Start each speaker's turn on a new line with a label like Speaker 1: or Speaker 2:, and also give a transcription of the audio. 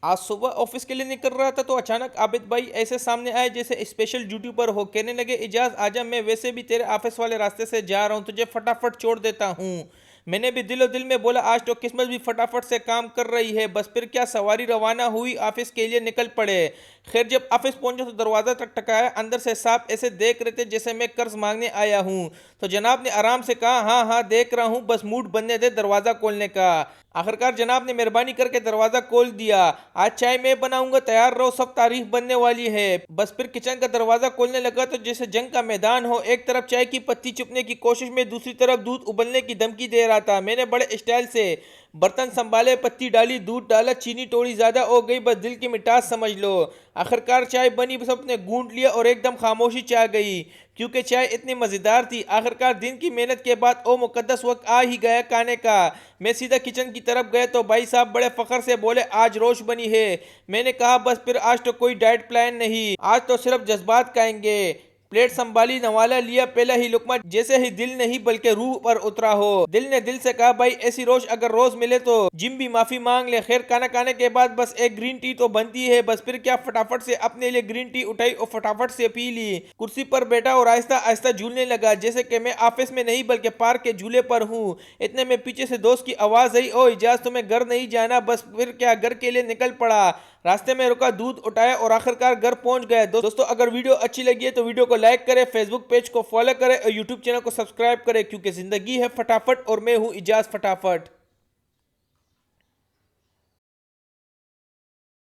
Speaker 1: आज सुबह ऑफिस के लिए निकल रहा था तो अचानक आबिद भाई ऐसे सामने आए जैसे स्पेशल ड्यूटी पर हो। कहने लगे, इजाज आजा, मैं वैसे भी तेरे ऑफिस वाले रास्ते से जा रहा हूँ, तुझे फटाफट छोड़ देता हूँ। मैंने भी दिलो दिल में बोला, आज तो किस्मत भी फटाफट से काम कर रही है। बस फिर क्या, सवारी रवाना हुई, ऑफिस के लिए निकल पड़े। खैर जब ऑफिस पहुंचे तो दरवाजा तक टकाया। अंदर से साहब ऐसे देख रहे थे जैसे मैं कर्ज मांगने आया हूँ। तो जनाब ने आराम से कहा, हाँ हाँ देख रहा हूँ, बस मूड बनने दे दरवाजा खोलने का। आखिरकार जनाब ने मेहरबानी करके दरवाजा खोल दिया। आज चाय मैं बनाऊंगा, तैयार रहो, सब तारीफ बनने वाली है। बस फिर किचन का दरवाजा खोलने लगा तो जैसे जंग का मैदान हो। एक तरफ चाय की पत्ती चुपने की कोशिश में, दूसरी तरफ दूध उबलने की धमकी दे रहा था। मैंने बड़े स्टाइल से बर्तन संभाले, पत्ती डाली, दूध डाला, चीनी थोड़ी ज्यादा हो गई, बस दिल की मिठास समझ लो। आखिरकार चाय बनी, सबने घूंट लिया और एकदम खामोशी छा गई, क्योंकि चाय इतनी मजेदार थी। आखिरकार दिन की मेहनत के बाद ओ मुकद्दस वक्त आ ही गया खाने का। मैं सीधा किचन की तरफ गया तो भाई साहब बड़े फखर से बोले, आज रोश बनी है। मैंने कहा, बस फिर आज तो कोई डाइट प्लान नहीं, आज तो सिर्फ जज्बात खाएंगे। प्लेट संभाली, नवाला लिया, पहला ही लुकमा जैसे ही दिल नहीं बल्कि रूह पर उतरा हो। दिल ने दिल से कहा, भाई ऐसी रोश अगर रोज मिले तो जिम भी माफी मांग ले। खैर खाना खाने के बाद बस एक ग्रीन टी तो बनती है। बस फिर क्या, फटाफट से अपने लिए ग्रीन टी उठाई और फटाफट से पी ली। कुर्सी पर बैठा और आहिस्ता आहिस्ता झूलने लगा, जैसे कि मैं ऑफिस में नहीं बल्कि पार्क के झूले पर हूँ। इतने में पीछे से दोस्त की आवाज आई, ओ इजाज तुम्हें घर नहीं जाना? बस फिर क्या, घर के लिए निकल पड़ा। रास्ते में रुका, दूध उठाया और आखिरकार घर पहुंच गया। दोस्तों अगर वीडियो अच्छी लगी है तो वीडियो को लाइक करें, फेसबुक पेज को फॉलो करें और यूट्यूब चैनल को सब्सक्राइब करें, क्योंकि जिंदगी है फटाफट और मैं हूं इजाज फटाफट।